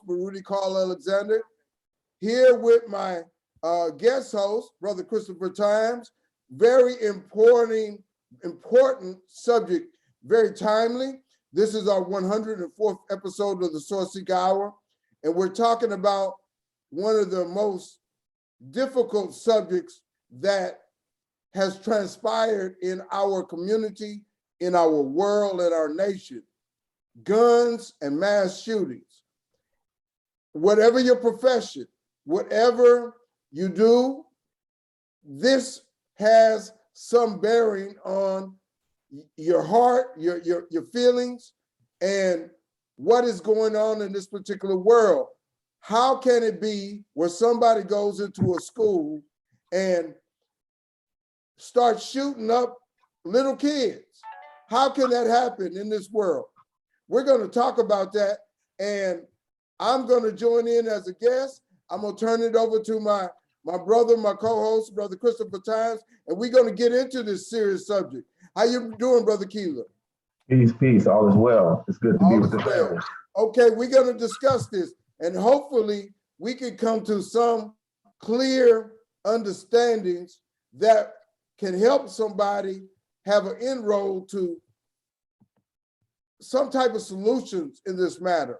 Rudy Carl Alexander, here with my guest host, Brother Christopher Times. Very important subject, very timely. This is our 104th episode of the Sourceseeker Hour, and we're talking about one of the most difficult subjects that has transpired in our community, in our world, in our nation: guns and mass shootings. Whatever your profession, whatever you do, this has some bearing on your heart, your feelings, and what is going on in this particular world. How can it be where somebody goes into a school and starts shooting up little kids? How can that happen in this world? We're going to talk about that, and I'm going to join in as a guest. I'm going to turn it over to my brother, my co-host, Brother Christopher Times, and we're going to get into this serious subject. How you doing, Brother Keeler? Peace. All is well. It's good to be with the family. Okay, we're going to discuss this, and hopefully we can come to some clear understandings that can help somebody have an inroad to some type of solutions in this matter.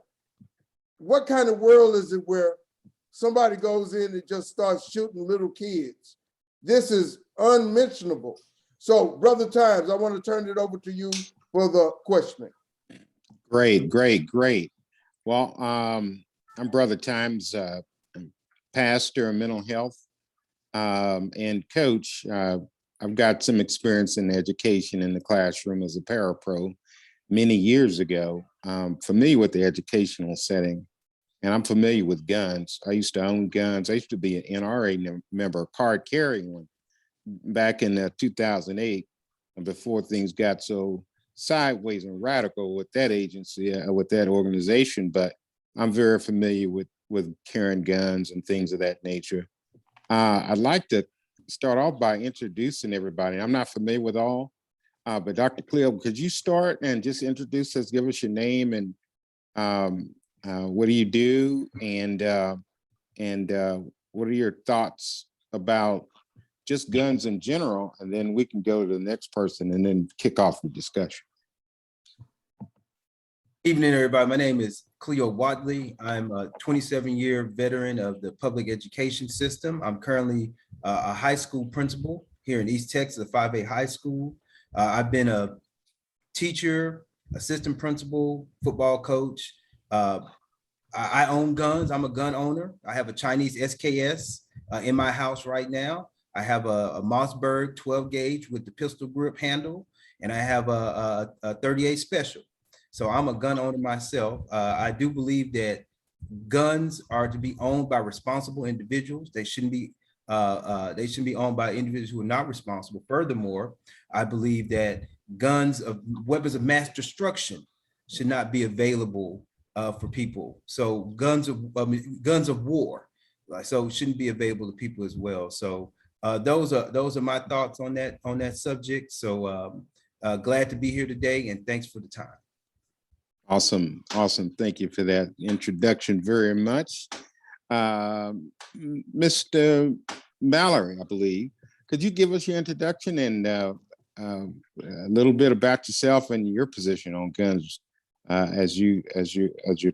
What kind of world is it where somebody goes in and just starts shooting little kids? This is unmentionable. So, Brother Times, I want to turn it over to you for the questioning. Great. Well, I'm Brother Times, pastor of mental health and coach. I've got some experience in education in the classroom as a parapro many years ago. Familiar with the educational setting, and I'm familiar with guns. I used to own guns. I used to be an NRA member, a card carrying one, back in 2008, before things got so sideways and radical with that agency, with that organization. But I'm very familiar with carrying guns and things of that nature. I'd like to start off by introducing everybody. I'm not familiar with all, but Dr. Cleo, could you start and just introduce us, give us your name and what do you do, and what are your thoughts about just guns in general, and then we can go to the next person and then kick off the discussion. Evening, everybody. My name is Cleo Wadley. I'm a 27-year veteran of the public education system. I'm currently a high school principal here in East Texas, a 5A high school. I've been a teacher, assistant principal, football coach. I own guns. I'm a gun owner. I have a Chinese SKS in my house right now. I have a Mossberg 12 gauge with the pistol grip handle, and I have a 38 special. So I'm a gun owner myself. I do believe that guns are to be owned by responsible individuals. They shouldn't be owned by individuals who are not responsible. Furthermore, I believe that weapons of mass destruction should not be available for people. So guns of war, so shouldn't be available to people as well. So those are my thoughts on that subject. So glad to be here today, and thanks for the time. Awesome. Thank you for that introduction very much. Mr. Mallory, I believe, could you give us your introduction and a little bit about yourself and your position on guns as your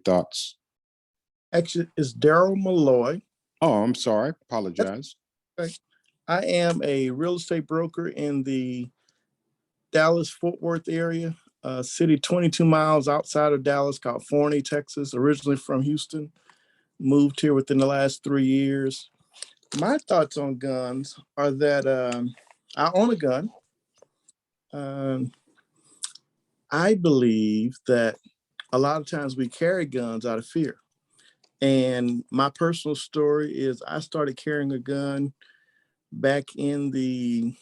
thoughts? Actually, it's Darryl Malloy. Oh, I'm sorry. Apologize. Okay. I am a real estate broker in the Dallas-Fort Worth area, a city 22 miles outside of Dallas called Forney, Texas, originally from Houston. Moved here within the last 3 years. My thoughts on guns are that I own a gun. I believe that a lot of times we carry guns out of fear. And my personal story is I started carrying a gun back in the,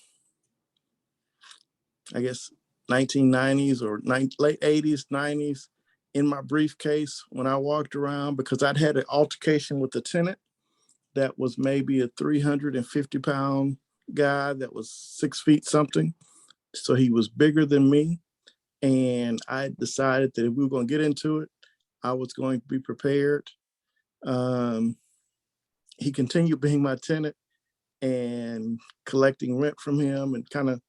I guess, 1990s or late 80s, 90s in my briefcase when I walked around, because I'd had an altercation with a tenant that was maybe a 350-pound guy that was 6 feet something. So he was bigger than me. And I decided that if we were going to get into it, I was going to be prepared. He continued being my tenant and collecting rent from him and kind of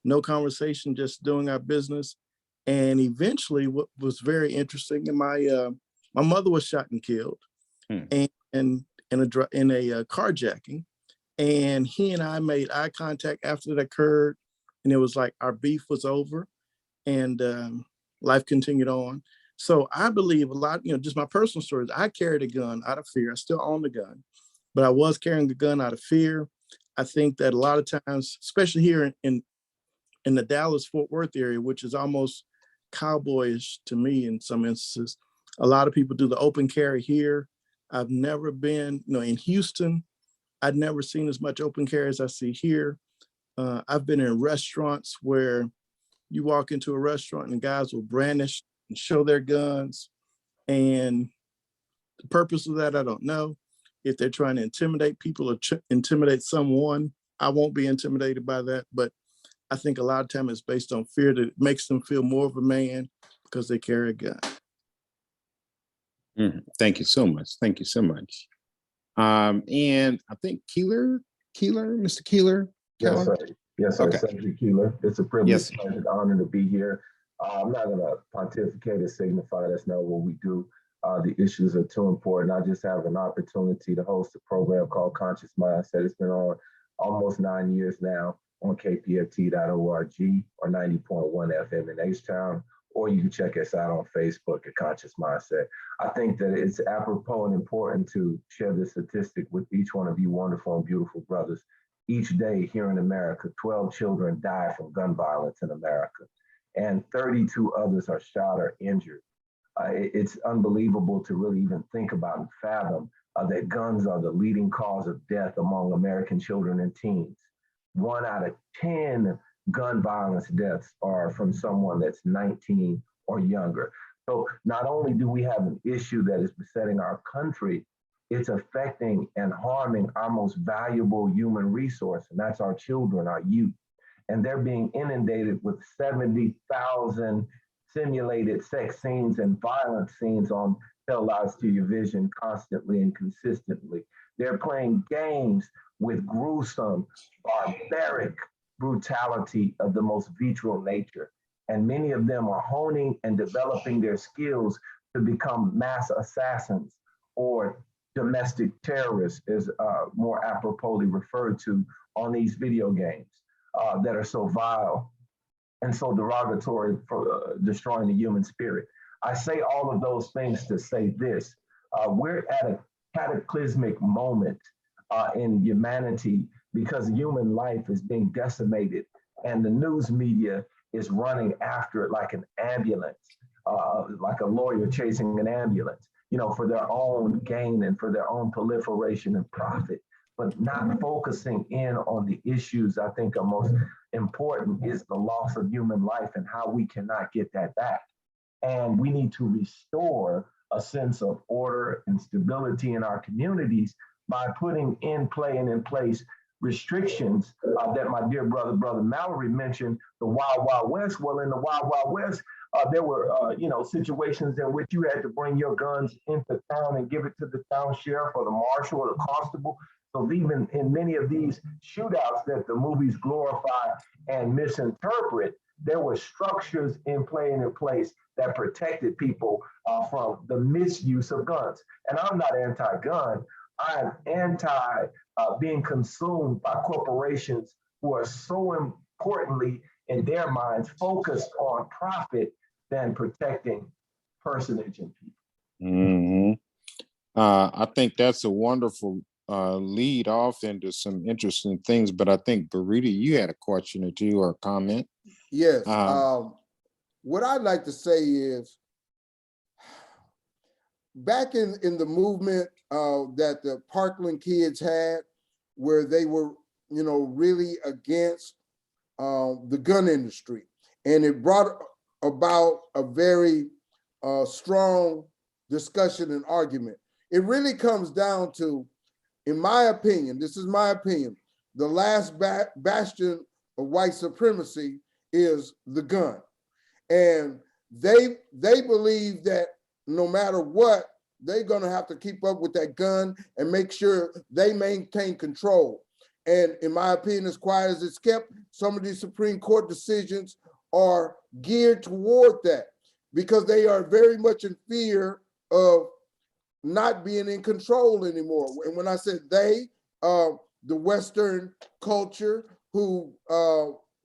no conversation, just doing our business. And eventually what was very interesting, and my mother was shot and killed and in a carjacking. And he and I made eye contact after that occurred. And it was like our beef was over and life continued on. So I believe a lot, just my personal stories, I carried a gun out of fear. I still own the gun, but I was carrying a gun out of fear. I think that a lot of times, especially here in the Dallas-Fort Worth area, which is almost cowboyish to me in some instances, a lot of people do the open carry here. I've never been, in Houston, I'd never seen as much open carry as I see here. I've been in restaurants where you walk into a restaurant and guys will brandish and show their guns. And the purpose of that, I don't know. If they're trying to intimidate people or intimidate someone, I won't be intimidated by that. But I think a lot of time it's based on fear that makes them feel more of a man because they carry a gun. Thank you so much. Thank you so much. And I think Mr. Keeler. Yes, sir. Yes, sir. Okay. Sedrick Keeler. It's a privilege, Yes. an honor to be here. I'm not going to pontificate or signify. That's not what we do. The issues are too important. I just have an opportunity to host a program called Conscious Mindset. It's been on almost 9 years now on kpft.org or 90.1 FM in H-Town, or you can check us out on Facebook at Conscious Mindset. I think that it's apropos and important to share this statistic with each one of you wonderful and beautiful brothers. Each day here in America, 12 children die from gun violence in America, and 32 others are shot or injured. It's unbelievable to really even think about and fathom that guns are the leading cause of death among American children and teens. 1 out of 10 gun violence deaths are from someone that's 19 or younger. So not only do we have an issue that is besetting our country, it's affecting and harming our most valuable human resource, and that's our children, our youth. And they're being inundated with 70,000 simulated sex scenes and violent scenes on Tell Lies to Your Vision constantly and consistently. They're playing games with gruesome, barbaric brutality of the most visceral nature. And many of them are honing and developing their skills to become mass assassins or domestic terrorists, is more apropriately referred to on these video games that are so vile and so derogatory for destroying the human spirit. I say all of those things to say this. We're at a cataclysmic moment in humanity because human life is being decimated and the news media is running after it like an ambulance, like a lawyer chasing an ambulance, for their own gain and for their own proliferation and profit, but not focusing in on the issues I think are most important is the loss of human life and how we cannot get that back. And we need to restore a sense of order and stability in our communities by putting in play and in place restrictions that my dear brother Mallory mentioned, the Wild Wild West. Well, in the Wild Wild West, there were, situations in which you had to bring your guns into town and give it to the town sheriff or the marshal or the constable. So even in many of these shootouts that the movies glorify and misinterpret, there were structures in place that protected people from the misuse of guns. And I'm not anti-gun. I'm anti being consumed by corporations who are so importantly in their minds focused on profit than protecting personage and people. I think that's a wonderful lead off into some interesting things, but I think Barita, you had a question or two or a comment. Yes. What I'd like to say is, back in the movement that the Parkland kids had, where they were, really against the gun industry, and it brought about a very strong discussion and argument. It really comes down to, in my opinion, this is my opinion, the last bastion of white supremacy is the gun. And they believe that no matter what, they're gonna have to keep up with that gun and make sure they maintain control. And in my opinion, as quiet as it's kept, some of these Supreme Court decisions are geared toward that because they are very much in fear of not being in control anymore. And when I said they, the Western culture who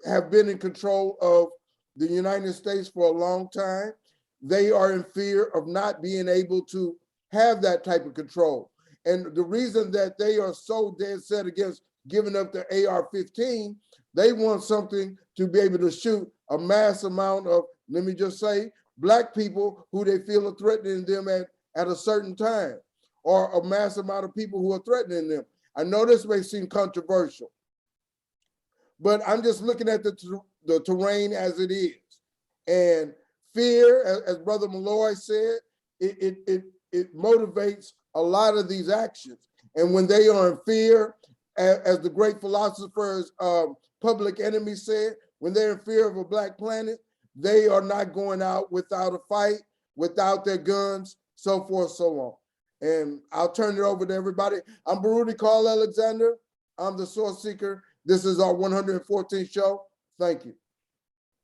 have been in control of the United States for a long time, they are in fear of not being able to have that type of control. And the reason that they are so dead set against giving up the AR-15, they want something to be able to shoot a mass amount of, let me just say, Black people who they feel are threatening them at a certain time, or a mass amount of people who are threatening them. I know this may seem controversial, but I'm just looking at the terrain as it is. And fear, as Brother Malloy said, it motivates a lot of these actions. And when they are in fear, as the great philosophers, Public Enemy said, when they're in fear of a Black planet, they are not going out without a fight, without their guns, so forth, so on. And I'll turn it over to everybody. I'm Baruti Carl Alexander. I'm the Source Seeker. This is our 114th show. Thank you.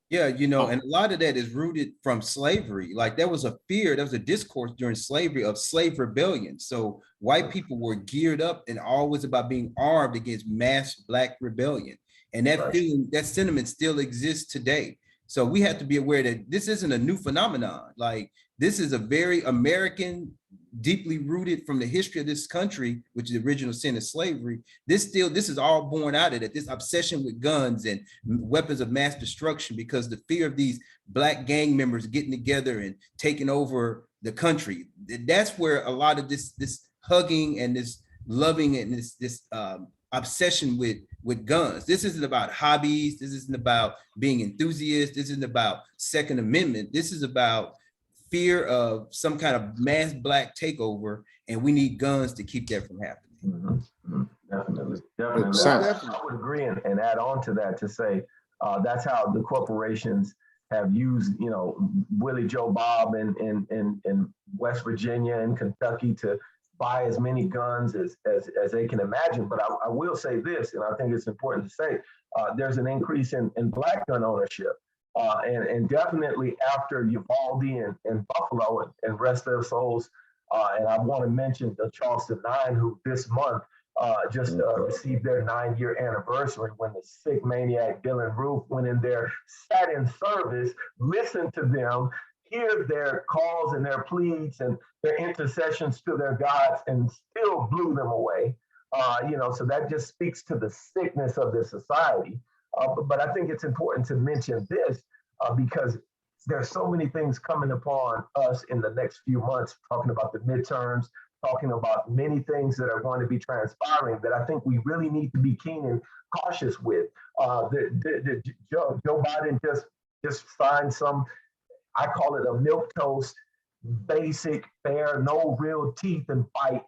Yeah, you know, and a lot of that is rooted from slavery. Like there was a fear, there was a discourse during slavery of slave rebellion. So white people were geared up and always about being armed against mass Black rebellion. And that feeling, that sentiment still exists today. So we have to be aware that this isn't a new phenomenon. Like this is a very American, deeply rooted from the history of this country, which is the original sin of slavery. This is all born out of it, this obsession with guns and weapons of mass destruction, because the fear of these Black gang members getting together and taking over the country. That's where a lot of this hugging and this loving and this obsession with guns. This isn't about hobbies. This isn't about being enthusiasts. This isn't about Second Amendment. This is about fear of some kind of mass Black takeover, and we need guns to keep that from happening. Definitely. Definitely. I would agree and add on to that to say that's how the corporations have used, you know, Willie Joe Bob in West Virginia and Kentucky to buy as many guns as they can imagine. But I will say this, and I think it's important to say, there's an increase in Black gun ownership. And definitely after Uvalde and Buffalo and rest their souls. And I want to mention the Charleston 9, who this month just received their 9-year anniversary when the sick maniac Dylan Roof went in there, sat in service, listened to them, hear their calls and their pleas and their intercessions to their gods, and still blew them away. You know, so that just speaks to the sickness of this society. But I think it's important to mention this because there's so many things coming upon us in the next few months, talking about the midterms, talking about many things that are going to be transpiring that I think we really need to be keen and cautious with. Joe Biden just signed some, I call it a milquetoast, basic, fair, no real teeth and fight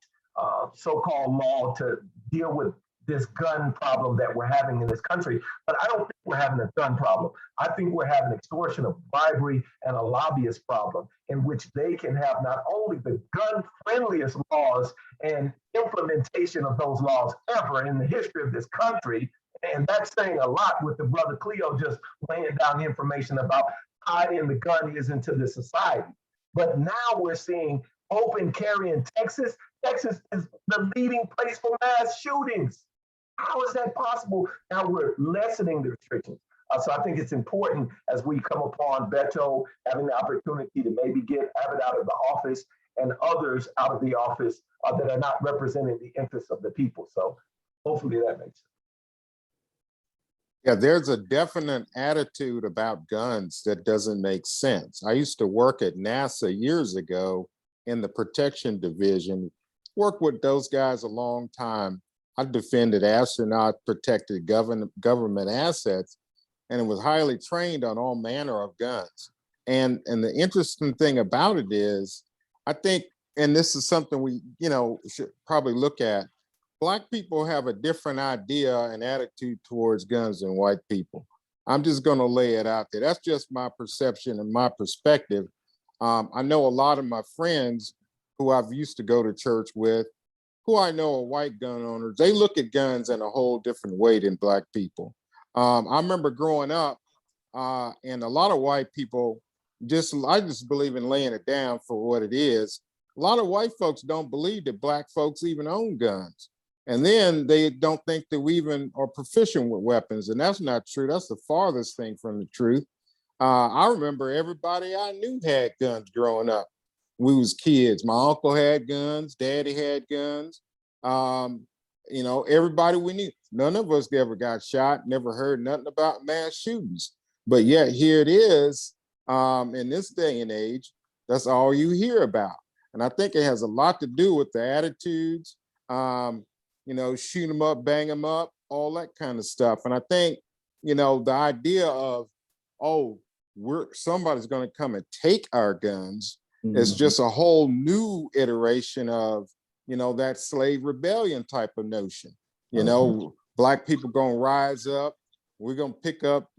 so-called law to deal with this gun problem that we're having in this country. But I don't think we're having a gun problem. I think we're having extortion of bribery and a lobbyist problem in which they can have not only the gun-friendliest laws and implementation of those laws ever in the history of this country. And that's saying a lot with the brother Cleo just laying down the information about how in the gun is into the society. But now we're seeing open carry in Texas. Texas is the leading place for mass shootings. How is that possible? Now we're lessening the restrictions. So I think it's important as we come upon Beto having the opportunity to maybe get Abbott out of the office and others out of the office that are not representing the interests of the people. So hopefully that makes sense. Yeah, there's a definite attitude about guns that doesn't make sense. I used to work at NASA years ago in the protection division, worked with those guys a long time. I defended astronaut protected government assets, and it was highly trained on all manner of guns. And the interesting thing about it is, I think, and this is something we, should probably look at, Black people have a different idea and attitude towards guns than white people. I'm just gonna lay it out there. That's just my perception and my perspective. I know a lot of my friends who I've used to go to church with, who I know are white gun owners, they look at guns in a whole different way than Black people. I remember growing up, and a lot of white people I just believe in laying it down for what it is. A lot of white folks don't believe that Black folks even own guns. And then they don't think that we even are proficient with weapons. And that's not true. That's the farthest thing from the truth. I remember everybody I knew had guns growing up. We was kids. My uncle had guns, daddy had guns. Everybody we knew. None of us ever got shot, never heard nothing about mass shootings. But yet here it is, in this day and age, that's all you hear about. And I think it has a lot to do with the attitudes, shoot them up, bang them up, all that kind of stuff. And I think, the idea of, somebody's going to come and take our guns is just a whole new iteration of, that slave rebellion type of notion. Black people going to rise up. We're going to pick up,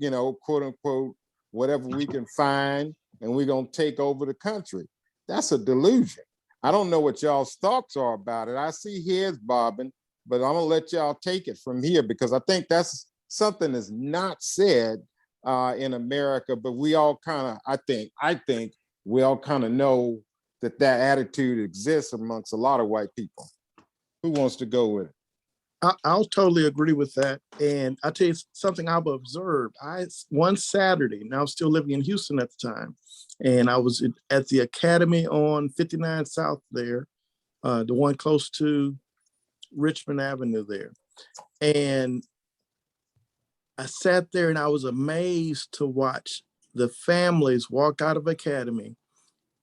quote unquote, whatever we can find, and we're going to take over the country. That's a delusion. I don't know what y'all's thoughts are about it. I see heads bobbing, but I'm going to let y'all take it from here, because I think that's something that's not said in America, but we all kind of, I think we all kind of know that attitude exists amongst a lot of white people. Who wants to go with it? I'll totally agree with that. And I'll tell you something I've observed. One Saturday, and I was still living in Houston at the time, and I was at the Academy on 59 South there, the one close to Richmond Avenue there. And I sat there and I was amazed to watch the families walk out of Academy,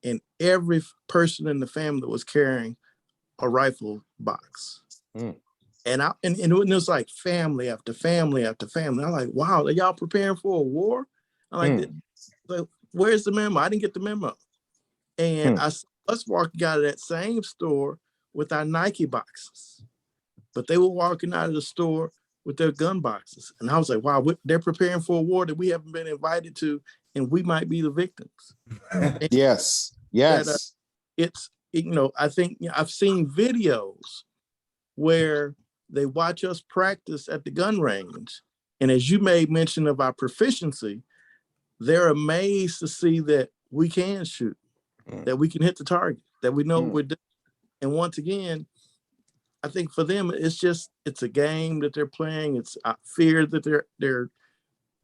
and every person in the family was carrying a rifle box. And it was like family after family after family. I'm like, wow, are y'all preparing for a war? I'm like, where's the memo? I didn't get the memo. And I saw us walking out of that same store with our Nike boxes, but they were walking out of the store with their gun boxes. And I was like, wow, they're preparing for a war that we haven't been invited to, and we might be the victims. Yes. I think I've seen videos where they watch us practice at the gun range. And as you made mention of our proficiency, they're amazed to see that we can shoot, that we can hit the target, that we know what we're doing. And once again, I think for them, it's a game that they're playing. It's fear that they're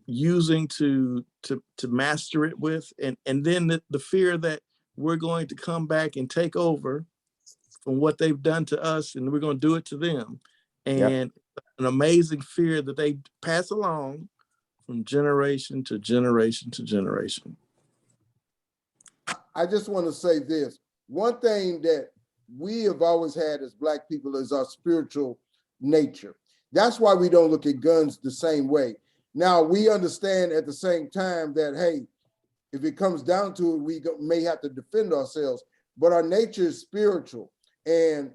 using to master it with. And then the fear that we're going to come back and take over from what they've done to us, and we're going to do it to them. And an amazing fear that they pass along from generation to generation to generation. I just want to say this. One thing that we have always had as Black people is our spiritual nature. That's why we don't look at guns the same way. Now, we understand at the same time that, hey, if it comes down to it, we may have to defend ourselves, but our nature is spiritual. And,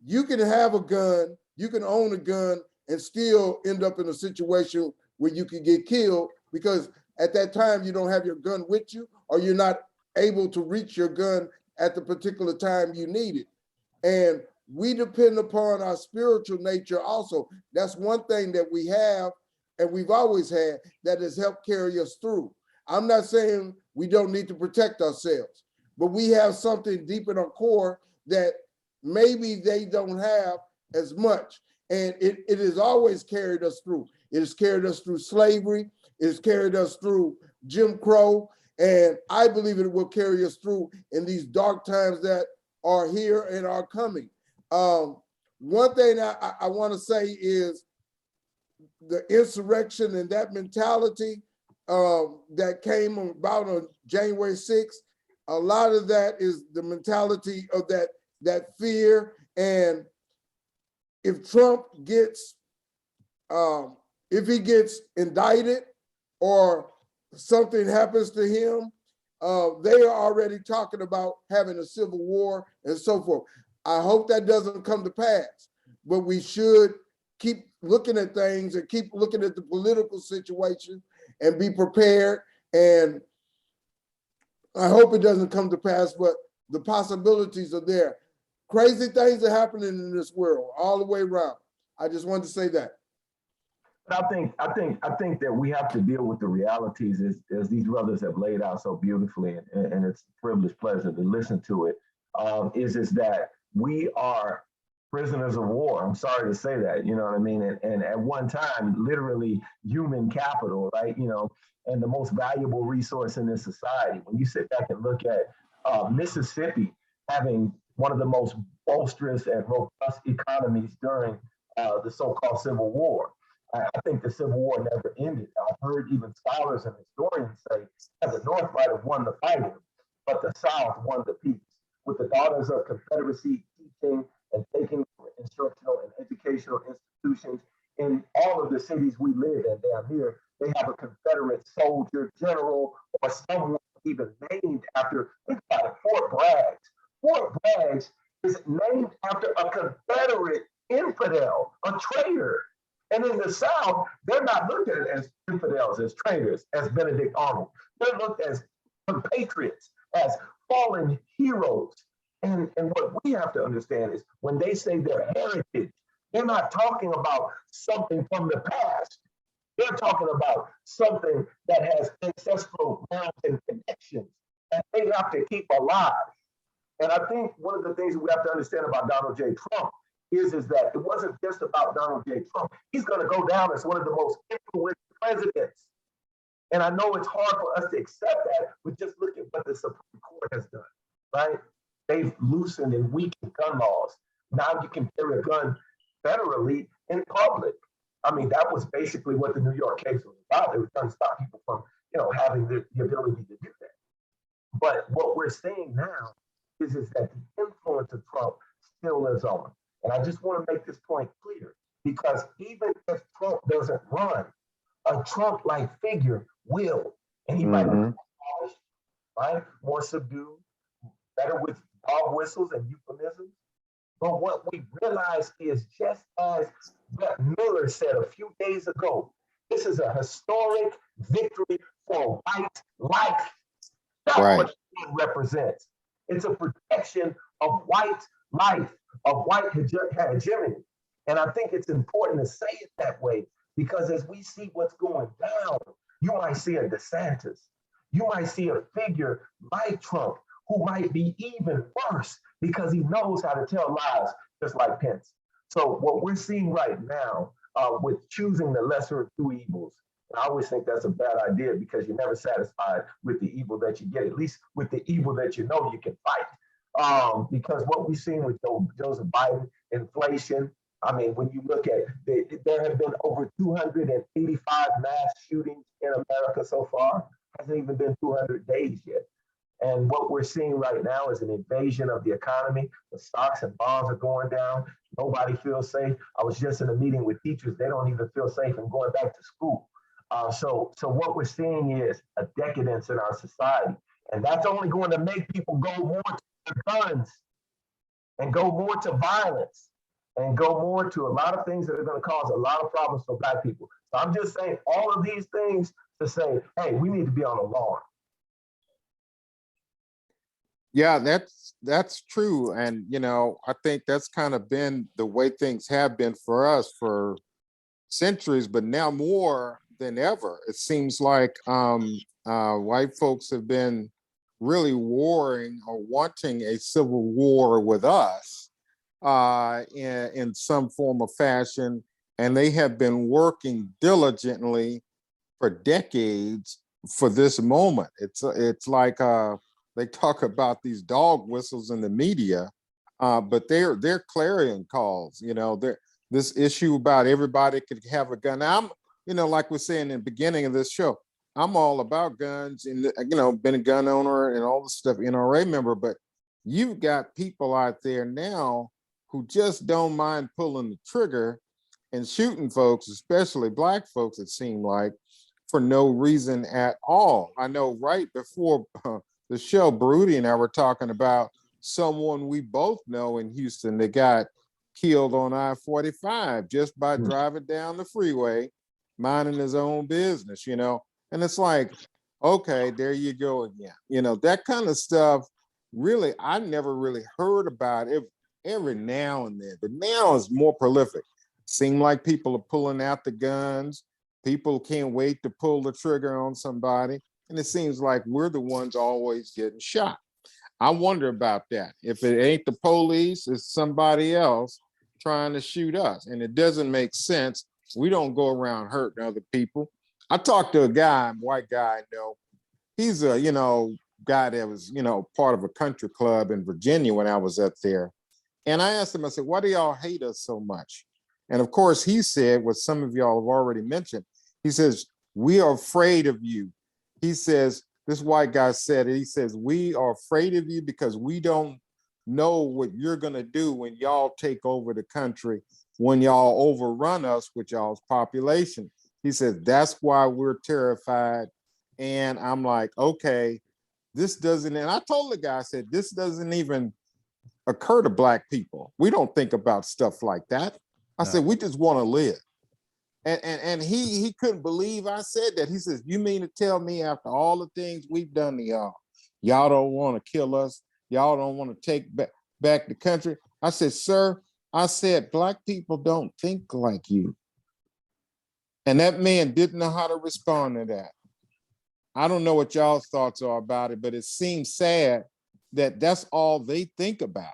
you can have a gun, you can own a gun and still end up in a situation where you can get killed, because at that time you don't have your gun with you, or you're not able to reach your gun at the particular time you need it. And we depend upon our spiritual nature also. That's one thing that we have, and we've always had, that has helped carry us through. I'm not saying we don't need to protect ourselves, but we have something deep in our core that maybe they don't have as much. And it has always carried us through. It has carried us through slavery. It has carried us through Jim Crow. And I believe it will carry us through in these dark times that are here and are coming. One thing I want to say is the insurrection and that mentality that came about on January 6th, a lot of that is the mentality of that fear. And if Trump gets, if he gets indicted or something happens to him, they are already talking about having a civil war and so forth. I hope that doesn't come to pass, but we should keep looking at things and keep looking at the political situation and be prepared. And I hope it doesn't come to pass, but the possibilities are there. Crazy things are happening in this world all the way around. I just wanted to say that. I think that we have to deal with the realities as these brothers have laid out so beautifully, and it's a privilege, pleasure to listen to it. Is that we are prisoners of war. I'm sorry to say that, you know what I mean? And at one time, literally human capital, right? You know, and the most valuable resource in this society. When you sit back and look at Mississippi having one of the most boisterous and robust economies during the so-called Civil War. I think the Civil War never ended. I've heard even scholars and historians say that the North might have won the fighting, but the South won the peace. With the Daughters of Confederacy teaching and taking instructional and educational institutions in all of the cities we live in down here, they have a Confederate soldier, general, or someone even named after, think about it, Fort Bragg. Fort Bragg is named after a Confederate infidel, a traitor. And in the South, they're not looked at as infidels, as traitors, as Benedict Arnold. They're looked as compatriots, as fallen heroes. And what we have to understand is when they say their heritage, they're not talking about something from the past. They're talking about something that has ancestral grounds and connections that they have to keep alive. And I think one of the things we have to understand about Donald J. Trump is that it wasn't just about Donald J. Trump. He's going to go down as one of the most influential presidents. And I know it's hard for us to accept that, but just look at what the Supreme Court has done, right? They've loosened and weakened gun laws. Now you can carry a gun federally in public. I mean, that was basically what the New York case was about. They were trying to stop people from, having the ability to do that. But what we're seeing now is that the influence of Trump still lives on. And I just want to make this point clear, because even if Trump doesn't run, a Trump-like figure will. And he might be more polished, right? More subdued, better with dog whistles and euphemisms. But what we realize is, just as Brett Miller said a few days ago, this is a historic victory for white life. That's what it represents. It's a protection of white life, of white hegemony. And I think it's important to say it that way, because as we see what's going down, you might see a DeSantis. You might see a figure like Trump who might be even worse because he knows how to tell lies, just like Pence. So what we're seeing right now with choosing the lesser of two evils, and I always think that's a bad idea, because you're never satisfied with the evil that you get, at least with the evil that you know you can fight. Because what we've seen with Joseph Biden, inflation, I mean, when you look at there have been over 285 mass shootings in America so far. Hasn't even been 200 days yet. And what we're seeing right now is an invasion of the economy. The stocks and bonds are going down. Nobody feels safe. I was just in a meeting with teachers. They don't even feel safe in going back to school. So what we're seeing is a decadence in our society. And that's only going to make people go more to guns and go more to violence and go more to a lot of things that are going to cause a lot of problems for Black people. So I'm just saying all of these things to say, hey, we need to be on alarm. Yeah, that's true. And, I think that's kind of been the way things have been for us for centuries, but now more than ever, it seems like white folks have been really warring or wanting a civil war with us in some form or fashion. And they have been working diligently for decades for this moment. It's like they talk about these dog whistles in the media, but they're clarion calls. This issue about everybody could have a gun. Now, like we're saying in the beginning of this show, I'm all about guns and, been a gun owner and all the stuff, NRA member, but you've got people out there now who just don't mind pulling the trigger and shooting folks, especially Black folks, it seemed like, for no reason at all. I know right before the show, Broody and I were talking about someone we both know in Houston that got killed on I-45 just by driving down the freeway, minding his own business, and it's like, okay, there you go again. That kind of stuff really, I never really heard about it every now and then, but now it's more prolific. Seem like people are pulling out the guns. People can't wait to pull the trigger on somebody. And it seems like we're the ones always getting shot. I wonder about that. If it ain't the police, it's somebody else trying to shoot us. And it doesn't make sense. We don't go around hurting other people. I talked to a guy, white guy I know. He's a, guy that was, part of a country club in Virginia when I was up there. And I asked him, I said, why do y'all hate us so much? And of course, he said what some of y'all have already mentioned. He says, we are afraid of you. He says, this white guy said it. He says, we are afraid of you because we don't know what you're going to do when y'all take over the country, when y'all overrun us with y'all's population. He said, that's why we're terrified. And I'm like, okay, this doesn't, and I told the guy, I said, this doesn't even occur to Black people. We don't think about stuff like that. I said, we just want to live. And he couldn't believe I said that. He says, you mean to tell me after all the things we've done to y'all don't want to kill us? Y'all don't want to take back the country? I said, sir, I said, Black people don't think like you. And that man didn't know how to respond to that. I don't know what y'all's thoughts are about it, but it seems sad that that's all they think about.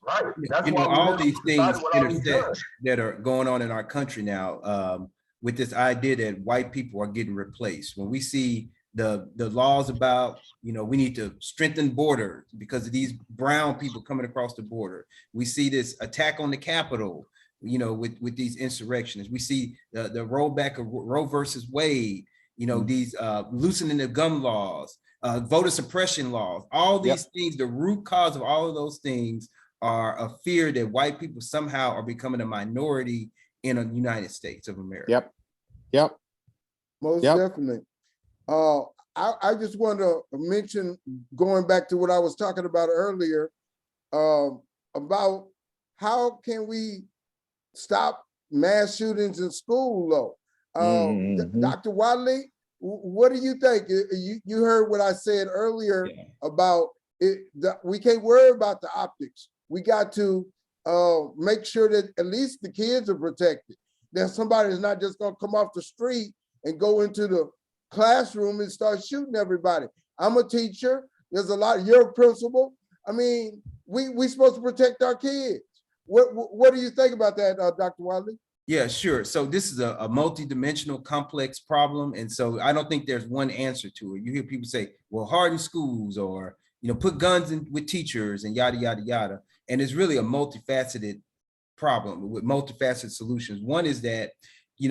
Right. That's why all these things intersect that are going on in our country now, with this idea that white people are getting replaced. When we see the laws about, we need to strengthen borders because of these brown people coming across the border. We see this attack on the Capitol, with these insurrections. We see the rollback of Roe versus Wade, these loosening the gun laws, voter suppression laws, all these things. The root cause of all of those things are a fear that white people somehow are becoming a minority in the United States of America. Yep. Most definitely. I just want to mention, going back to what I was talking about earlier, about how can we stop mass shootings in school, though? Dr. Wadley, what do you think? You heard what I said earlier about it. We can't worry about the optics. We got to make sure that at least the kids are protected. That somebody is not just going to come off the street and go into the classroom and start shooting everybody. I'm a teacher. There's a lot. You're a principal. I mean, we supposed to protect our kids. What do you think about that, Dr. Wadley? Yeah, sure. So this is a multi-dimensional complex problem. And so I don't think there's one answer to it. You hear people say, well, harden schools, or, put guns in with teachers and yada, yada, yada. And it's really a multifaceted problem with multifaceted solutions. One is that, we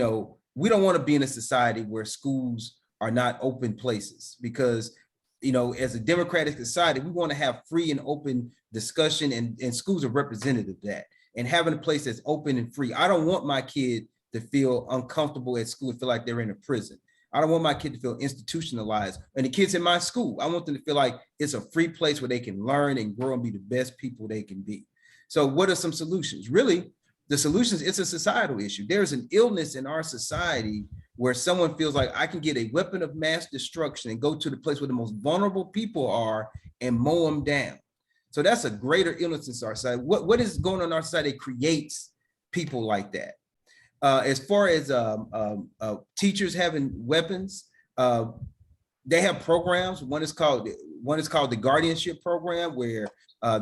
don't want to be in a society where schools are not open places because, as a democratic society, we want to have free and open discussion, and schools are representative of that. And having a place that's open and free. I don't want my kid to feel uncomfortable at school and feel like they're in a prison. I don't want my kid to feel institutionalized. And the kids in my school, I want them to feel like it's a free place where they can learn and grow and be the best people they can be. So what are some solutions? Really, the solutions, it's a societal issue. There's an illness in our society where someone feels like I can get a weapon of mass destruction and go to the place where the most vulnerable people are and mow them down. So that's a greater illness in our society. What is going on in our society that creates people like that? As far as teachers having weapons, they have programs. One is called the guardianship program, where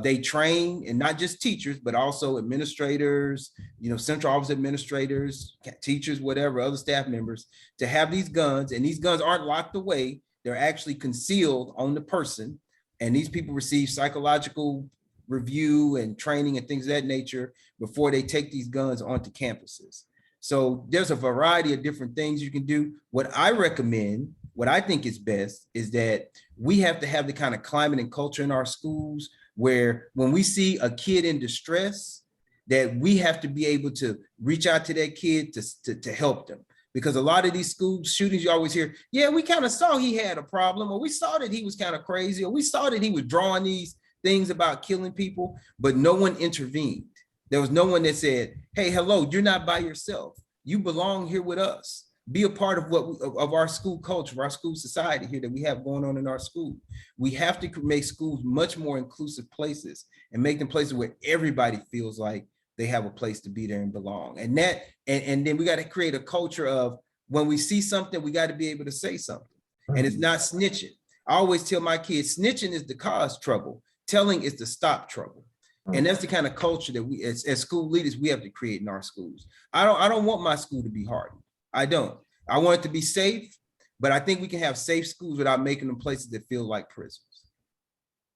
they train, and not just teachers, but also administrators, central office administrators, teachers, whatever, other staff members, to have these guns. And these guns aren't locked away. They're actually concealed on the person. And these people receive psychological review and training and things of that nature before they take these guns onto campuses. So there's a variety of different things you can do. What I recommend, what I think is best, is that we have to have the kind of climate and culture in our schools where when we see a kid in distress, that we have to be able to reach out to that kid to help them. Because a lot of these school shootings, you always hear, yeah, we kind of saw he had a problem, or we saw that he was kind of crazy, or we saw that he was drawing these things about killing people, but no one intervened. There was no one that said, hey, hello, you're not by yourself. You belong here with us. be a part of of our school culture, of our school society here that we have going on in our school. We have to make schools much more inclusive places and make them places where everybody feels like they have a place to be there and belong. And then we got to create a culture of when we see something, we got to be able to say something. And it's not snitching. I always tell my kids, snitching is to cause trouble. Telling is to stop trouble. And that's the kind of culture that we, as school leaders, we have to create in our schools. I don't want my school to be hardened. I don't. I want it to be safe, but I think we can have safe schools without making them places that feel like prisons.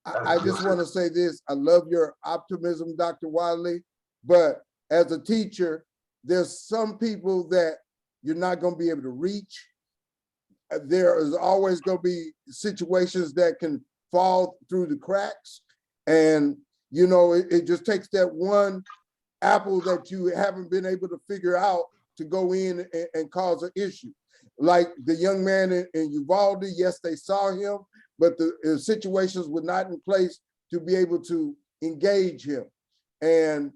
I just want to say this. I love your optimism, Dr. Wadley, but as a teacher, there's some people that you're not going to be able to reach. There is always going to be situations that can fall through the cracks. And, you know, it just takes that one apple that you haven't been able to figure out to go in and cause an issue. Like the young man in Uvalde, yes, they saw him, but the situations were not in place to be able to engage him. And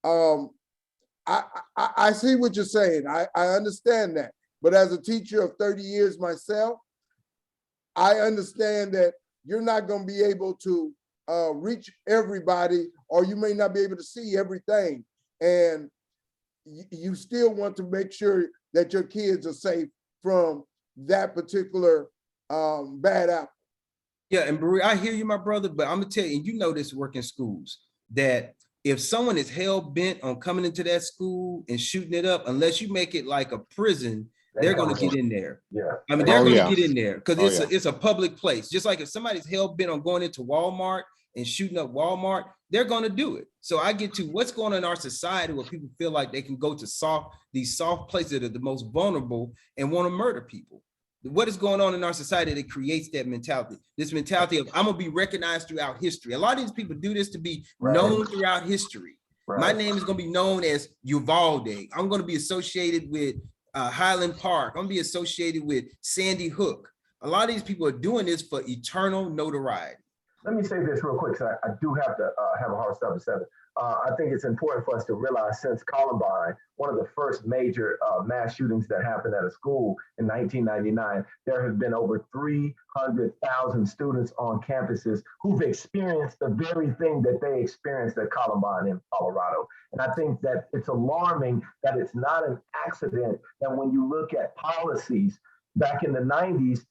I see what you're saying. I understand that. But as a teacher of 30 years myself, I understand that you're not going to be able to reach everybody, or you may not be able to see everything. And you still want to make sure that your kids are safe from that particular bad apple. Yeah, and Marie, I hear you, my brother, but I'm gonna tell you, and you know this work in schools, that if someone is hell bent on coming into that school and shooting it up, unless you make it like a prison, they're gonna get in there. Yeah. I mean, they're Oh, gonna yeah. get in there because Oh, it's a public place. Just like if somebody's hell bent on going into Walmart and shooting up Walmart, they're gonna do it. So I get to what's going on in our society where people feel like they can go to these soft places that are the most vulnerable and want to murder people. What is going on in our society that creates that mentality? This mentality of I'm gonna be recognized throughout history. A lot of these people do this to be known throughout history. My name is gonna be known as Uvalde. I'm gonna be associated with Highland Park. I'm gonna be associated with Sandy Hook. A lot of these people are doing this for eternal notoriety. Let me say this real quick, because I do have to have a hard stop at 7. I think it's important for us to realize since Columbine, one of the first major mass shootings that happened at a school in 1999, there have been over 300,000 students on campuses who've experienced the very thing that they experienced at Columbine in Colorado. And I think that it's alarming that it's not an accident that when you look at policies back in the 90s,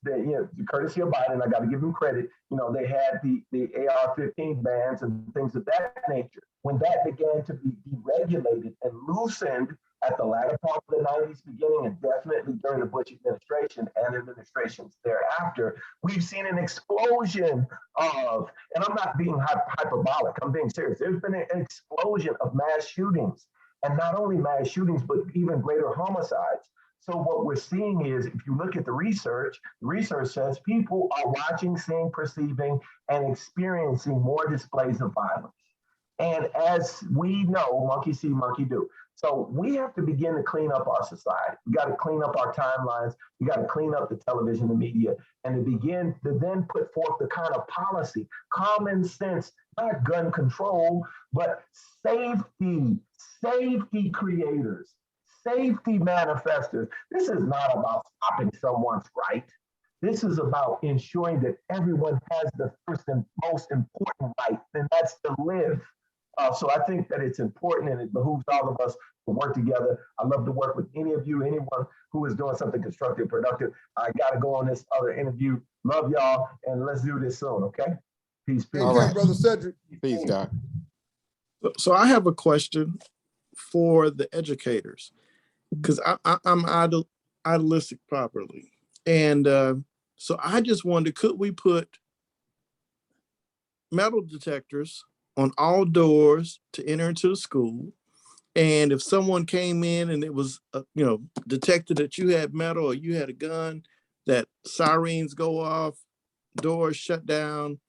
courtesy of Biden, I got to give him credit, they had the AR-15 bans and things of that nature. When that began to be deregulated and loosened at the latter part of the 90s beginning, and definitely during the Bush administration and administrations thereafter, we've seen an explosion of, and I'm not being hyperbolic, I'm being serious, there's been an explosion of mass shootings, and not only mass shootings, but even greater homicides. So what we're seeing is, if you look at the research says people are watching, seeing, perceiving, and experiencing more displays of violence. And as we know, monkey see, monkey do. So we have to begin to clean up our society. We got to clean up our timelines. We got to clean up the television and media, and to begin to then put forth the kind of policy, common sense, not gun control, but safety creators, safety manifestors. This is not about stopping someone's right. This is about ensuring that everyone has the first and most important right, and that's to live. So I think that it's important, and it behooves all of us to work together. I love to work with any of you, anyone who is doing something constructive, productive. I got to go on this other interview. Love y'all, and let's do this soon, okay? Peace, peace. All right, Brother Sedrick. Peace, Doc. So I have a question for the educators, because I'm idealistic properly. And so I just wondered, could we put metal detectors on all doors to enter into the school? And if someone came in and it was, detected that you had metal or you had a gun, that sirens go off, doors shut down.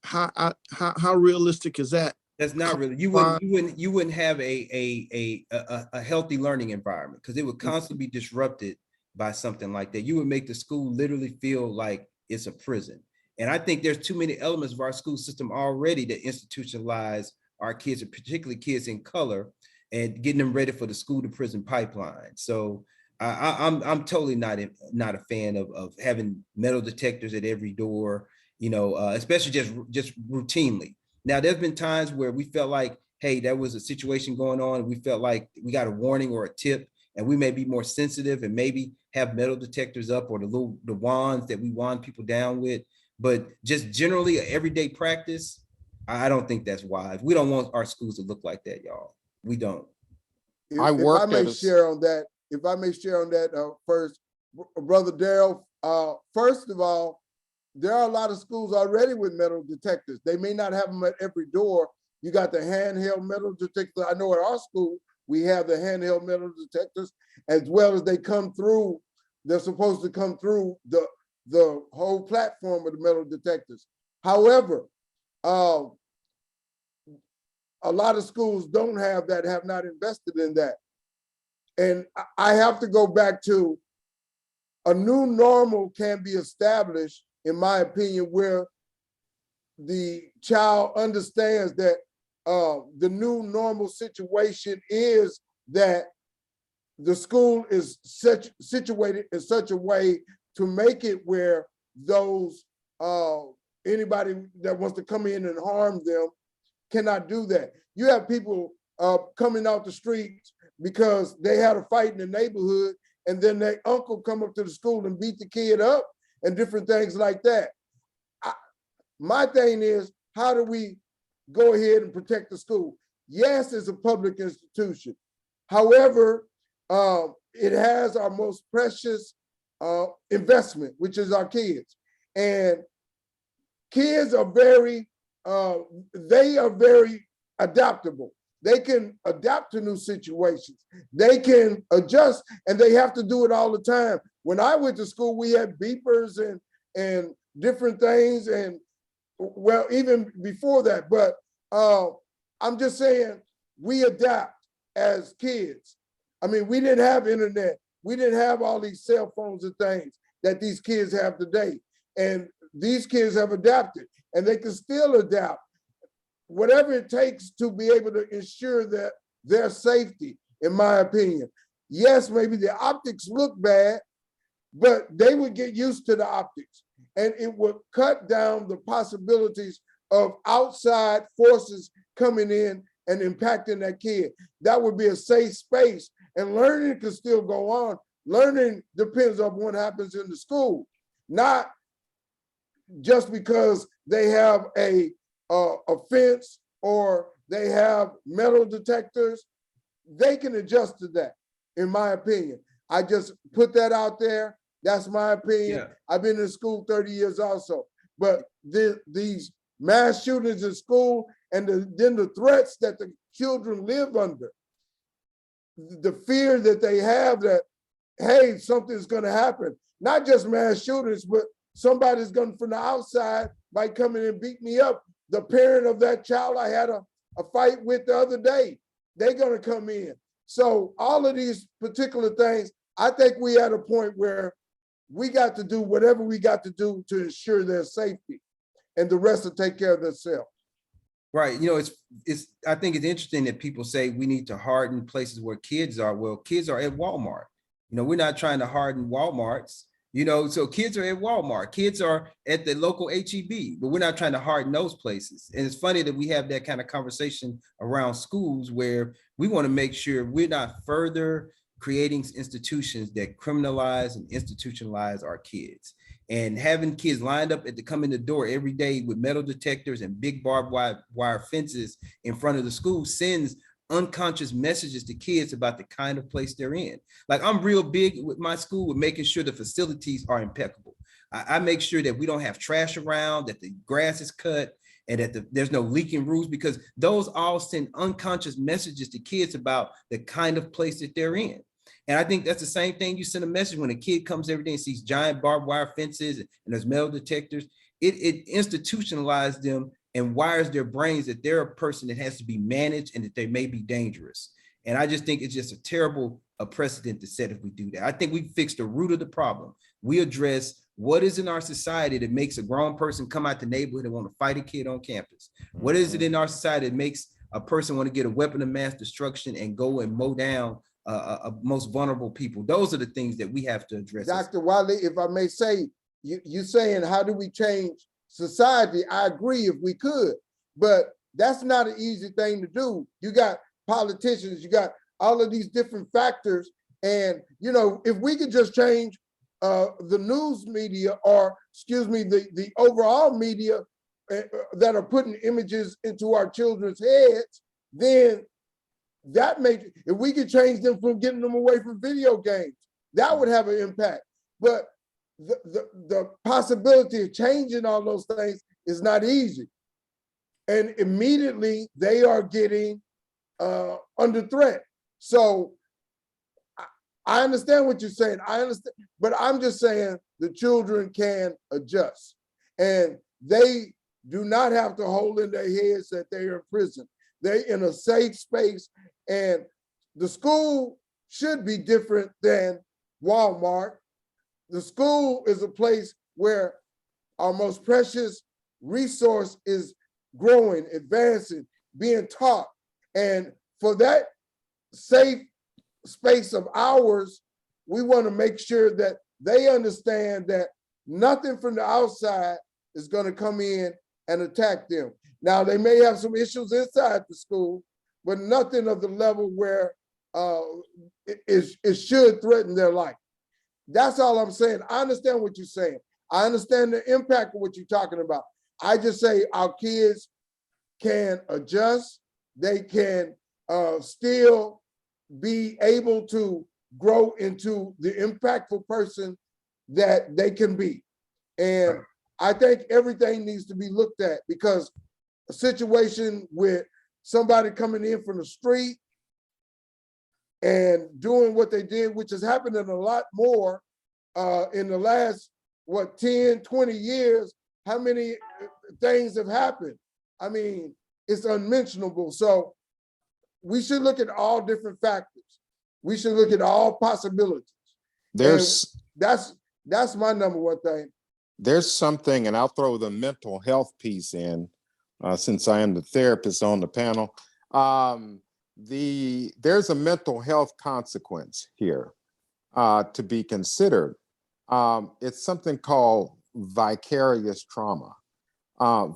How realistic is that? That's not really, you wouldn't have a healthy learning environment, because it would constantly be disrupted by something like that. You would make the school literally feel like it's a prison. And I think there's too many elements of our school system already that institutionalize our kids, particularly kids in color, and getting them ready for the school to prison pipeline. So I'm totally not a fan of having metal detectors at every door, especially just routinely. Now, there's been times where we felt like, hey, there was a situation going on, and we felt like we got a warning or a tip, and we may be more sensitive and maybe have metal detectors up, or the wands that we wand people down with. But just generally, everyday practice, I don't think that's wise. We don't want our schools to look like that, y'all. We don't. If, I if I worked may at a share on that, first, Brother Darryl, first of all, there are a lot of schools already with metal detectors. They may not have them at every door. You got the handheld metal detector. I know at our school, we have the handheld metal detectors, as well as they come through, they're supposed to come through the whole platform of the metal detectors. However, a lot of schools don't have that, have not invested in that. And I have to go back to a new normal can be established, in my opinion, where the child understands that the new normal situation is that the school is situated in such a way to make it where those anybody that wants to come in and harm them cannot do that. You have people coming out the streets because they had a fight in the neighborhood, and then their uncle come up to the school and beat the kid up and different things like that. My thing is, how do we go ahead and protect the school? Yes, it's a public institution. However, it has our most precious investment, which is our kids. And kids are very adaptable. They can adapt to new situations. They can adjust, and they have to do it all the time. When I went to school, we had beepers and different things, and well, even before that. But I'm just saying, we adapt as kids. I mean, we didn't have internet. We didn't have all these cell phones and things that these kids have today. And these kids have adapted, and they can still adapt. Whatever it takes to be able to ensure that their safety, in my opinion. Yes, maybe the optics look bad, but they would get used to the optics, and it would cut down the possibilities of outside forces coming in and impacting that kid. That would be a safe space, and learning can still go on. Learning depends on what happens in the school, not just because they have a fence or they have metal detectors. They can adjust to that, in my opinion. I just put that out there. That's my opinion. Yeah. I've been in school 30 years also. But these mass shootings in school, and then the threats that the children live under, the fear that they have that, hey, something's going to happen. Not just mass shootings, but somebody's going from the outside might come in and beat me up. The parent of that child I had a fight with the other day, they're going to come in. So all of these particular things, I think we at a point where we got to do whatever we got to do to ensure their safety, and the rest will take care of themselves. Right. It's I think it's interesting that people say we need to harden places where kids are. Well, kids are at Walmart. We're not trying to harden Walmarts. So kids are at Walmart, kids are at the local HEB, but we're not trying to harden those places. And it's funny that we have that kind of conversation around schools, where we want to make sure we're not further creating institutions that criminalize and institutionalize our kids. And having kids lined up to come in the door every day with metal detectors and big barbed wire fences in front of the school sends unconscious messages to kids about the kind of place they're in. Like, I'm real big with my school with making sure the facilities are impeccable. I make sure that we don't have trash around, that the grass is cut, and that there's no leaking roofs, because those all send unconscious messages to kids about the kind of place that they're in. And I think that's the same thing. You send a message when a kid comes every day and sees giant barbed wire fences and there's metal detectors, it institutionalizes them and wires their brains that they're a person that has to be managed and that they may be dangerous. And I just think it's just a terrible precedent to set if we do that. I think we fixed the root of the problem. We address what is in our society that makes a grown person come out the neighborhood and want to fight a kid on campus. What is it in our society that makes a person want to get a weapon of mass destruction and go and mow down most vulnerable people. Those are the things that we have to address. Dr. Wadley, if I may say, you saying, how do we change society? I agree if we could, but that's not an easy thing to do. You got politicians, you got all of these different factors. And, you know, if we could just change the news media, or excuse me, the overall media that are putting images into our children's heads, then that if we could change them from getting them away from video games, that would have an impact. But the possibility of changing all those things is not easy. And immediately they are getting under threat. So I understand what you're saying. I understand, but I'm just saying the children can adjust, and they do not have to hold in their heads that they are in prison. They're in a safe space, and the school should be different than Walmart. The school is a place where our most precious resource is growing, advancing, being taught. And for that safe space of ours, we want to make sure that they understand that nothing from the outside is going to come in and attack them. Now, they may have some issues inside the school, but nothing of the level where it should threaten their life. That's all I'm saying. I understand what you're saying. I understand the impact of what you're talking about. I just say our kids can adjust. They can still be able to grow into the impactful person that they can be. And I think everything needs to be looked at, because a situation with somebody coming in from the street and doing what they did, which has happened in a lot more in the last, 10, 20 years, how many things have happened? I mean, it's unmentionable. So we should look at all different factors. We should look at all possibilities. That's my number one thing. There's something, and I'll throw the mental health piece in, since I am the therapist on the panel. There's a mental health consequence here to be considered. It's something called vicarious trauma.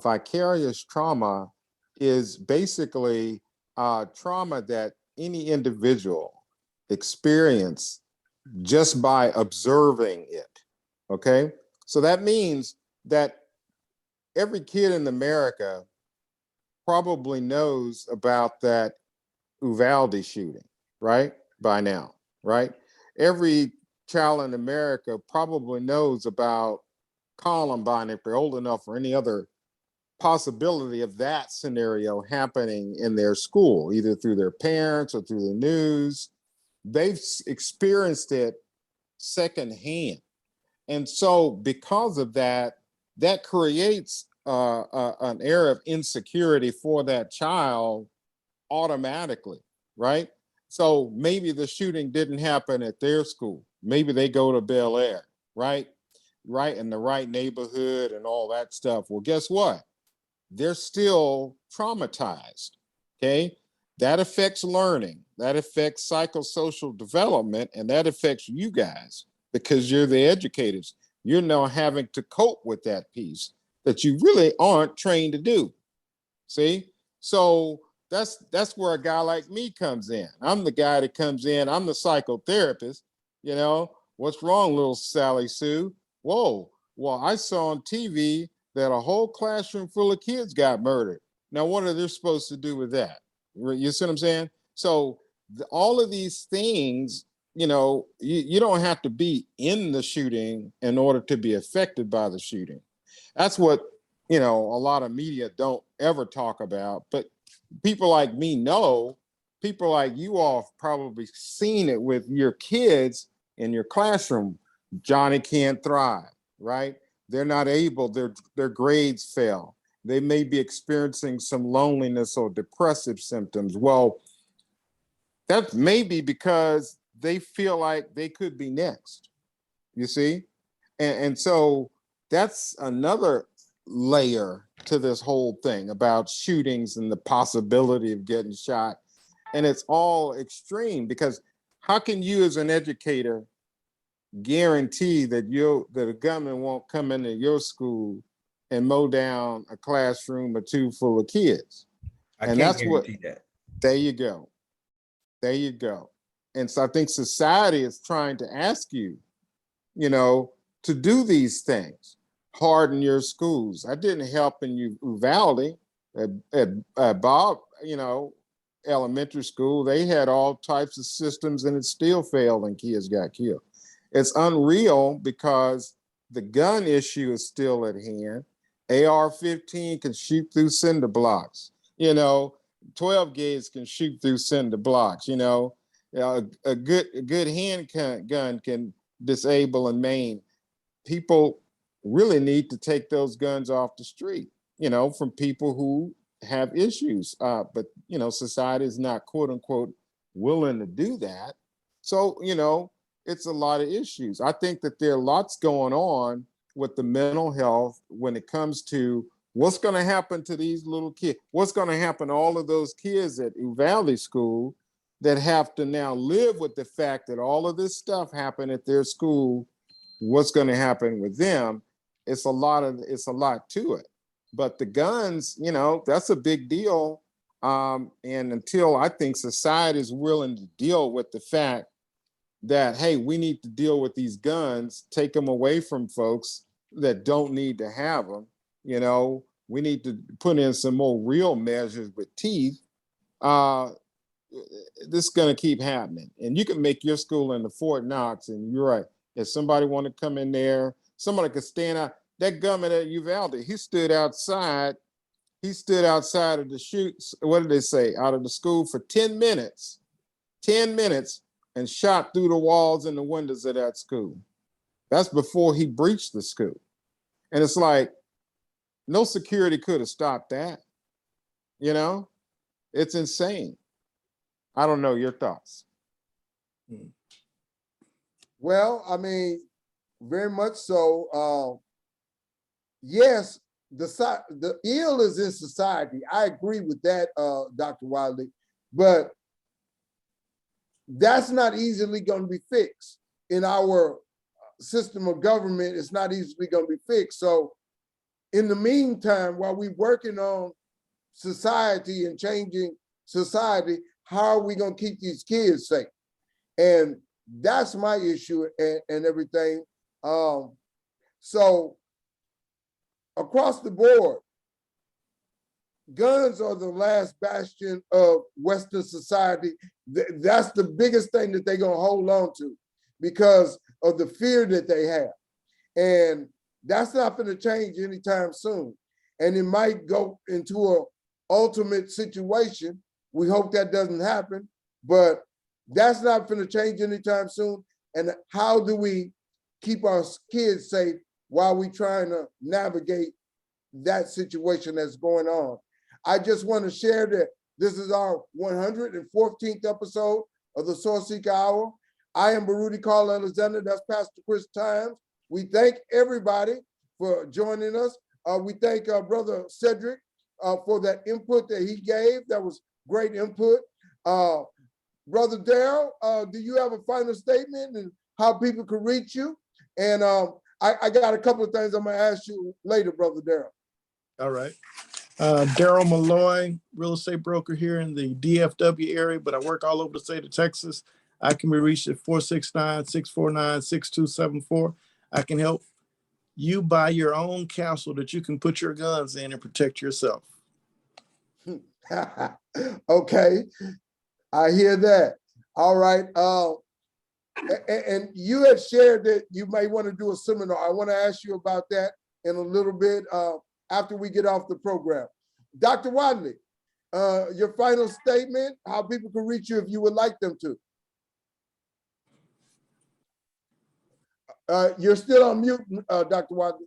Vicarious trauma is basically trauma that any individual experience just by observing it, okay? So that means that every kid in America probably knows about that Uvalde shooting, right? By now, right? Every child in America probably knows about Columbine, if they're old enough, or any other possibility of that scenario happening in their school, either through their parents or through the news. They've experienced it secondhand. And so because of that, that creates an air of insecurity for that child automatically, right? So maybe the shooting didn't happen at their school. Maybe they go to Bel Air, right? Right, in the right neighborhood and all that stuff. Well, guess what? They're still traumatized, okay? That affects learning, that affects psychosocial development, and that affects you guys because you're the educators. You're now having to cope with that piece that you really aren't trained to do. See? So that's where a guy like me comes in. I'm the guy that comes in, I'm the psychotherapist. You know, what's wrong, little Sally Sue? Whoa, well, I saw on TV that a whole classroom full of kids got murdered. Now, what are they supposed to do with that? You see what I'm saying? So all of these things, you know, you don't have to be in the shooting in order to be affected by the shooting. That's what, you know, a lot of media don't ever talk about. But people like me know, people like you all have probably seen it with your kids in your classroom. Johnny can't thrive, right? They're not able, their grades fail. They may be experiencing some loneliness or depressive symptoms. Well, that may be because they feel like they could be next, you see? And so that's another layer to this whole thing about shootings and the possibility of getting shot. And it's all extreme because how can you as an educator guarantee that a gunman won't come into your school and mow down a classroom or two full of kids? I And can't that's what, guarantee that. there you go. There you go. And so I think society is trying to ask you, to do these things, harden your schools. I didn't help in Uvalde at Bob, elementary school. They had all types of systems and it still failed and kids got killed. It's unreal because the gun issue is still at hand. AR-15 can shoot through cinder blocks. 12 gauge can shoot through cinder blocks. A good gun can disable and maim. People really need to take those guns off the street, from people who have issues. But society is not quote unquote willing to do that. So, it's a lot of issues. I think that there are lots going on with the mental health when it comes to what's going to happen to these little kids. What's going to happen to all of those kids at Uvalde School that have to now live with the fact that all of this stuff happened at their school. What's going to happen with them? It's a lot to it. But the guns, that's a big deal. And until I think society is willing to deal with the fact that, hey, we need to deal with these guns, take them away from folks that don't need to have them. We need to put in some more real measures with teeth. This is going to keep happening. And you can make your school into Fort Knox, and you're right. If somebody want to come in there, somebody could stand out. That gunman at Uvalde, he stood outside of the what did they say? Out of the school for 10 minutes, and shot through the walls and the windows of that school. That's before he breached the school. And it's like, no security could have stopped that. It's insane. I don't know your thoughts. Well, I mean, very much so. Yes, the ill is in society. I agree with that, Dr. Wadley, but that's not easily going to be fixed in our system of government. It's not easily going to be fixed. So in the meantime, while we're working on society and changing society, how are we going to keep these kids safe? And that's my issue and everything. So across the board, guns are the last bastion of Western society. That's the biggest thing that they're going to hold on to because of the fear that they have. And that's not going to change anytime soon. And it might go into an ultimate situation. We hope that doesn't happen, but that's not going to change anytime soon. And how do we keep our kids safe while we're trying to navigate that situation that's going on? I just want to share that this is our 114th episode of the Sourceseeker Hour. I am Baruti Carl Alexander. That's Pastor Chris Times. We thank everybody for joining us. We thank Brother Sedrick for that input that he gave. That was great input. Brother Darryl, do you have a final statement and how people can reach you? And I got a couple of things I'm going to ask you later, Brother Darryl. All right. Darryl Malloy, real estate broker here in the DFW area, but I work all over the state of Texas. I can be reached at 469-649-6274. I can help you buy your own castle that you can put your guns in and protect yourself. Okay, I hear that. All right. And you had shared that you may want to do a seminar. I want to ask you about that in a little bit after we get off the program. Dr. Wadley, your final statement, how people can reach you if you would like them to. You're still on mute, Dr. Wadley.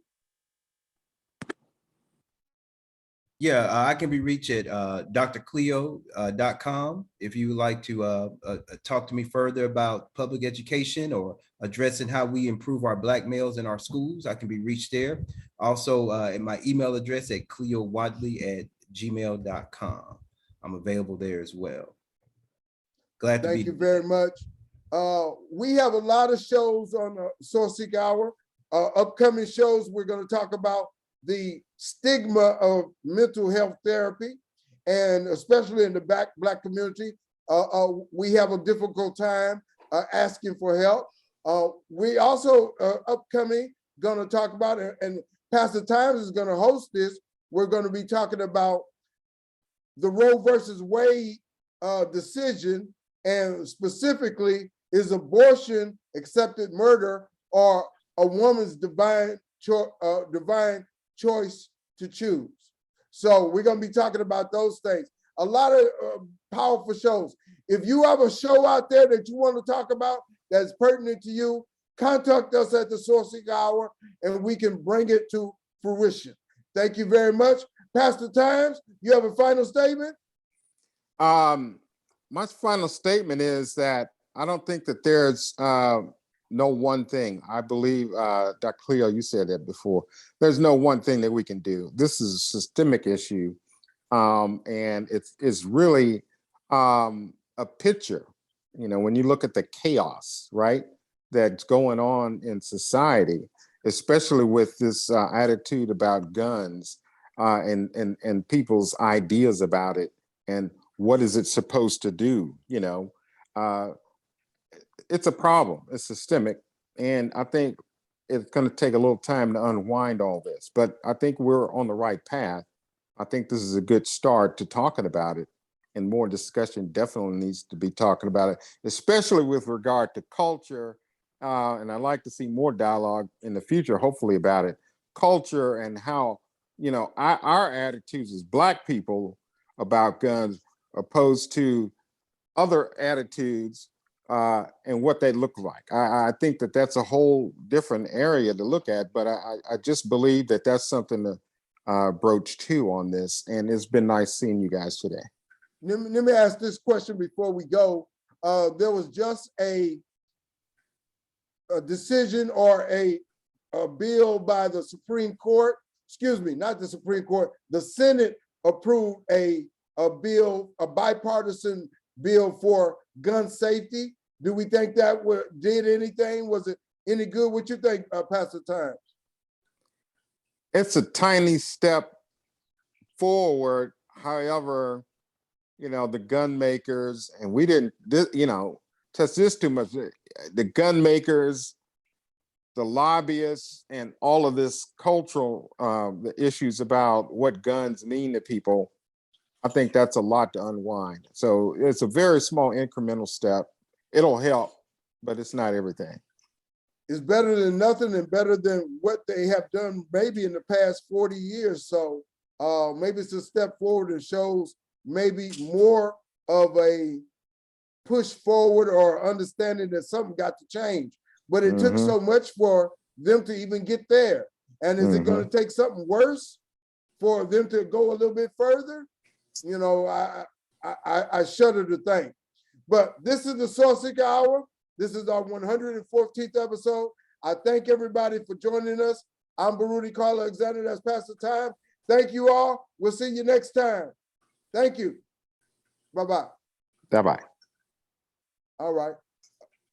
Yeah, I can be reached at drcleo.com if you would like to talk to me further about public education or addressing how we improve our Black males in our schools. I can be reached there. Also, at my email address at cleowadley@gmail.com. I'm available there as well. Glad to be here. Thank you very much. We have a lot of shows on the Sourceseeker Hour. Upcoming shows, we're going to talk about the stigma of mental health therapy, and especially in the Black community, we have a difficult time asking for help. We also upcoming going to talk about, and Pastor Times is going to host this. We're going to be talking about the Roe versus Wade decision, and specifically, is abortion accepted murder or a woman's divine choice to choose? So we're going to be talking about those things. A lot of powerful shows. If you have a show out there that you want to talk about that's pertinent to you, contact us at the Sourceseeker Hour and we can bring it to fruition. Thank you very much. Pastor Times, you have a final statement? My final statement is that I don't think that there's no one thing. I believe, Dr. Cleo, you said that before. There's no one thing that we can do. This is a systemic issue, and it's really a picture. You know, when you look at the chaos, right, that's going on in society, especially with this attitude about guns and people's ideas about it, and what is it supposed to do? You know, it's a problem. It's systemic, and I think it's going to take a little time to unwind all this. But I think we're on the right path. I think this is a good start to talking about it, and more discussion definitely needs to be talking about it, especially with regard to culture. And I'd like to see more dialogue in the future, hopefully, about it. Culture and how, you know, our attitudes as Black people about guns opposed to other attitudes and what they look like. I think that that's a whole different area to look at, but I just believe that that's something to broach too on this. And it's been nice seeing you guys today. Let me ask this question before we go. There was just a decision or a bill by the Supreme Court, excuse me, not the Supreme Court, the Senate approved a bill, a bipartisan bill for gun safety. Do we think that did anything? Was it any good? What you think, Pastor Times? It's a tiny step forward. However, you know, the gun makers, and we didn't, you know, touch this too much. The gun makers, the lobbyists, and all of this cultural the issues about what guns mean to people, I think that's a lot to unwind. So it's a very small incremental step. It'll help, but it's not everything. It's better than nothing and better than what they have done maybe in the past 40 years. So maybe it's a step forward and shows maybe more of a push forward or understanding that something got to change. But it took so much for them to even get there. And is it going to take something worse for them to go a little bit further? You know, I shudder to think. But this is the Sourceseeker Hour. This is our 114th episode. I thank everybody for joining us. I'm Baruti Carl Alexander. That's Pastor Time. Thank you all. We'll see you next time. Thank you. Bye-bye. Bye-bye. All right.